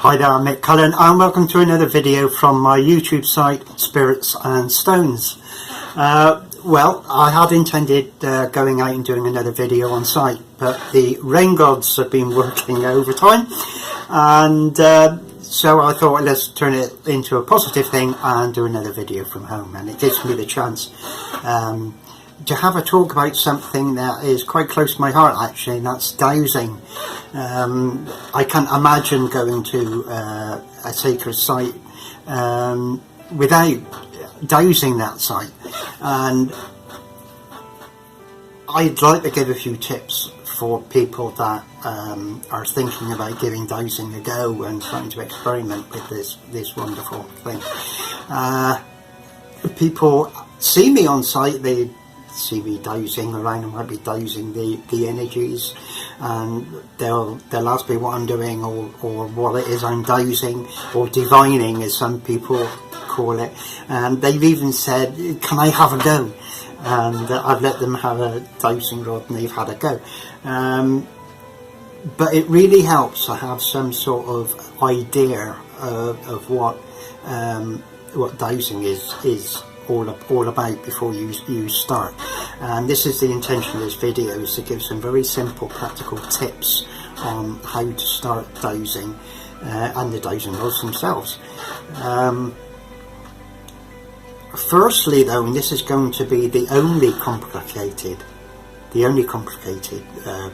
Hi there, I'm Mick Cullen and welcome to another video from my YouTube site Spirits and Stones. Well, I had intended going out and doing another video on site, but the rain gods have been working overtime, and so I thought let's turn it into a positive thing and do another video from home, and it gives me the chance to have a talk about something that is quite close to my heart actually, and that's dowsing. I can't imagine going to a sacred site without dowsing that site, and I'd like to give a few tips for people that are thinking about giving dowsing a go and starting to experiment with this wonderful thing. People see me on site, they see me dowsing around, I might be dowsing the energies, and they'll ask me what I'm doing or what it is I'm dowsing, or divining as some people call it, and they've even said, can I have a go? And I've let them have a dowsing rod and they've had a go. But it really helps to have some sort of idea of what dowsing is all about before you start. And this is the intention of this video, is to give some very simple practical tips on how to start dowsing and the dowsing rods themselves. Firstly though, and this is going to be the only complicated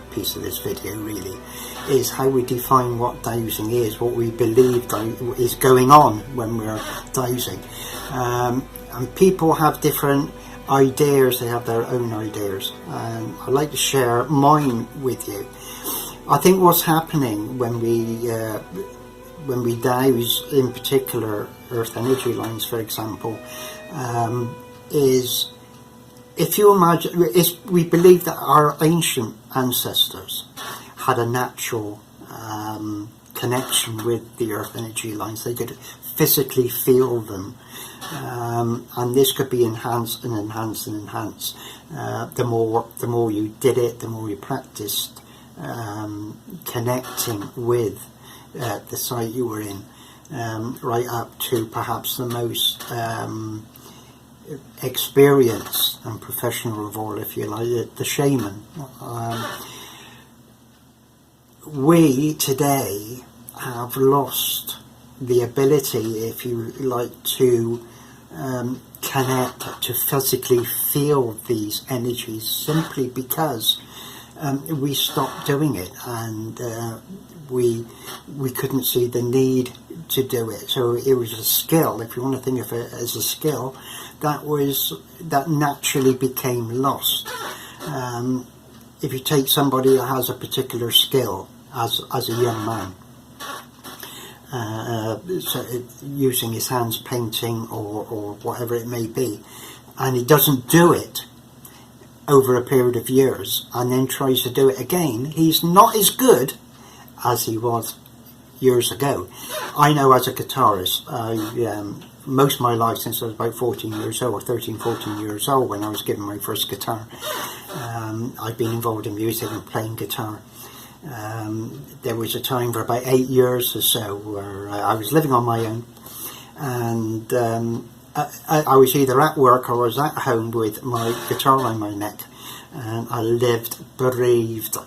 piece of this video really, is how we define what dowsing is, what we believe is going on when we're dowsing. And people have different ideas, they have their own ideas, and I'd like to share mine with you. I think what's happening when we dowse, in particular earth energy lines for example, is, if you imagine, we believe that our ancient ancestors had a natural connection with the earth energy lines. They could physically feel them, and this could be enhanced and enhanced and enhanced. The more you did it, the more you practiced connecting with the site you were in, right up to perhaps the most experienced and professional of all, if you like, the shaman. We today have lost the ability, if you like, to connect, to physically feel these energies, simply because we stopped doing it, and we couldn't see the need to do it. So it was a skill, if you want to think of it as a skill, that naturally became lost. If you take somebody who has a particular skill as a young man, so using his hands, painting or whatever it may be, and he doesn't do it over a period of years and then tries to do it again, he's not as good as he was years ago. I know as a guitarist, most of my life, since I was about 14 years old, or 13, 14 years old, when I was given my first guitar, I've been involved in music and playing guitar. There was a time for about 8 years or so where I was living on my own, and I was either at work or I was at home with my guitar around my neck, and I lived, breathed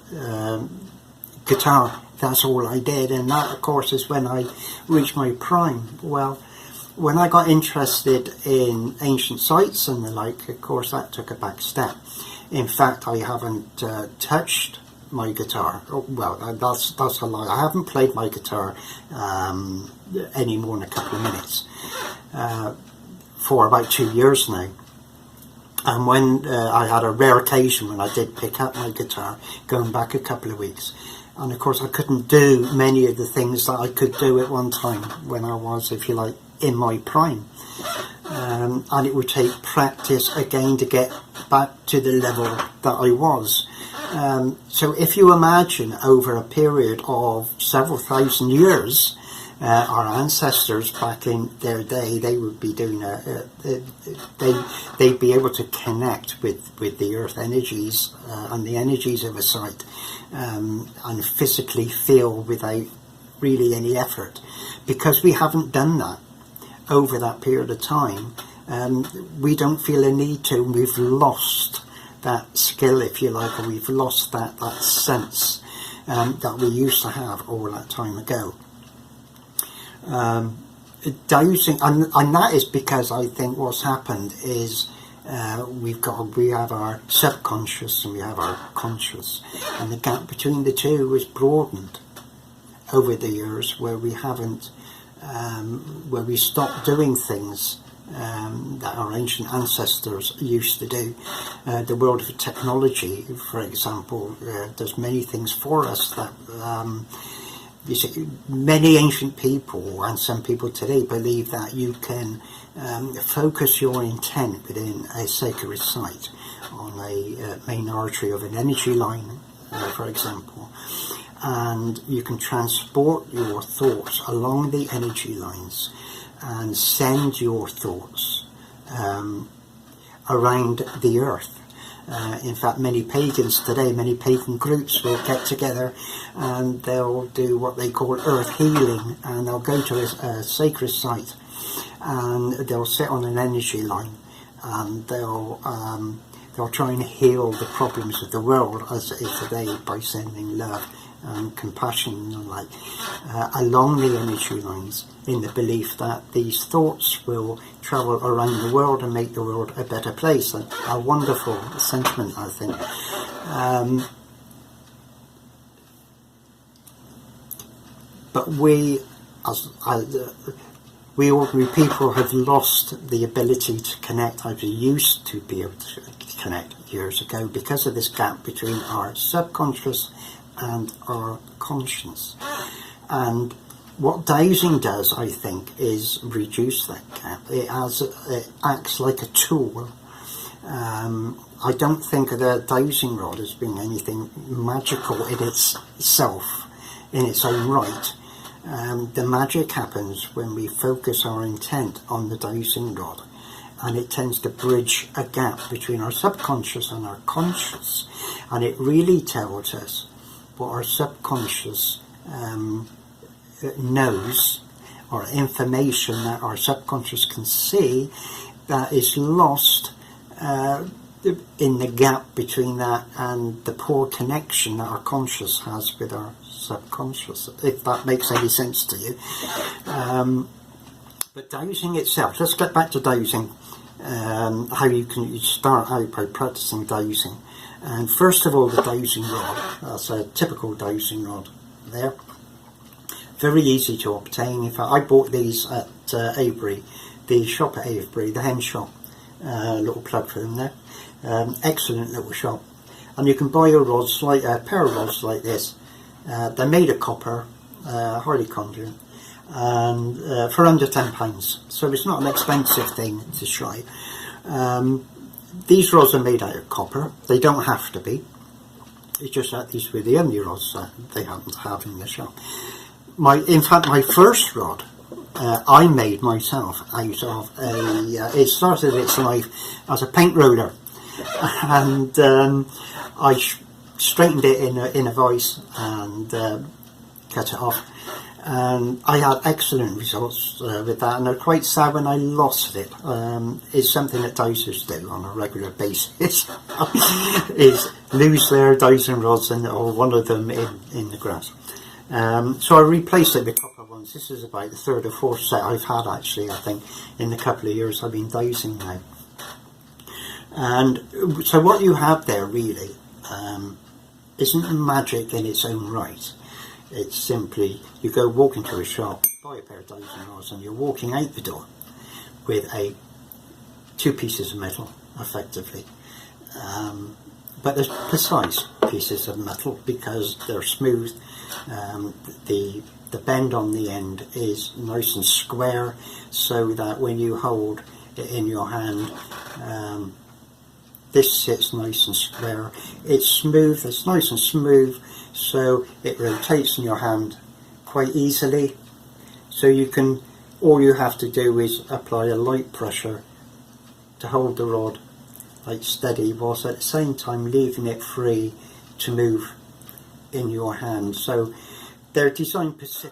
guitar. That's all I did, and that of course is when I reached my prime. Well, when I got interested in ancient sites and the like, of course that took a back step. In fact, I haven't touched my guitar. Well, that's a lie. I haven't played my guitar any more than a couple of minutes for about 2 years now. And when I had a rare occasion when I did pick up my guitar, going back a couple of weeks, and of course I couldn't do many of the things that I could do at one time when I was, if you like, in my prime. And it would take practice again to get back to the level that I was. So if you imagine over a period of several thousand years, our ancestors back in their day, they would be doing they'd be able to connect with the earth energies and the energies of a site, and physically feel without really any effort. because we haven't done that over that period of time, we don't feel a need to. We've lost that skill, if you like, or we've lost that sense that we used to have all that time ago. Dowsing, and that is because I think what's happened is we have our subconscious and we have our conscious, and the gap between the two is broadened over the years, where we haven't, where we stopped doing things that our ancient ancestors used to do. The world of technology, for example, does many things for us that you see, many ancient people and some people today believe that you can focus your intent within a sacred site on a main artery of an energy line, for example, and you can transport your thoughts along the energy lines and send your thoughts around the earth. In fact, many pagans today, many pagan groups will get together and they'll do what they call earth healing, and they'll go to a sacred site and they'll sit on an energy line and they'll try and heal the problems of the world as it is today by sending love and compassion and the like along the energy lines, in the belief that these thoughts will travel around the world and make the world a better place. A wonderful sentiment, I think. But we, as we ordinary people, have lost the ability to connect as we used to be able to connect years ago, because of this gap between our subconscious and our conscience. And what dowsing does, I think, is reduce that gap. It acts like a tool. I don't think of the dowsing rod as being anything magical in itself, in its own right. The magic happens when we focus our intent on the dowsing rod, and it tends to bridge a gap between our subconscious and our conscious, and it really tells us what our subconscious knows, or information that our subconscious can see, that is lost in the gap between that and the poor connection that our conscious has with our subconscious, if that makes any sense to you. But dowsing itself, let's get back to dowsing, how you can start out by practicing dowsing. And first of all, the dowsing rod, that's a typical dowsing rod there. Very easy to obtain. In fact, I bought these at Avebury, the shop at Avebury, the hen shop. Little plug for them there. Excellent little shop. And you can buy a pair of rods like this. They're made of copper, highly conduit, and for under £10. So it's not an expensive thing to try. These rods are made out of copper. They don't have to be. It's just that these were the only rods that they happen to have in the shop. In fact, my first rod I made myself out of it started its life as a paint roller, and I straightened it in a vise and cut it off. And I had excellent results with that, and I'm quite sad when I lost it. It's something that dowsers do on a regular basis, is lose their dowsing rods or one of them in the grass. So I replaced it with copper ones. This is about the third or fourth set I've had, actually, I think, in the couple of years I've been dowsing now. And so what you have there really isn't magic in its own right. It's simply, you go walk into a shop, buy a pair of dowsing rods, and you're walking out the door with two pieces of metal, effectively. But they're precise pieces of metal because they're smooth. The bend on the end is nice and square, so that when you hold it in your hand, this sits nice and square. It's smooth, it's nice and smooth, so it rotates in your hand quite easily. So all you have to do is apply a light pressure to hold the rod like steady, whilst at the same time leaving it free to move in your hand. So they're designed specifically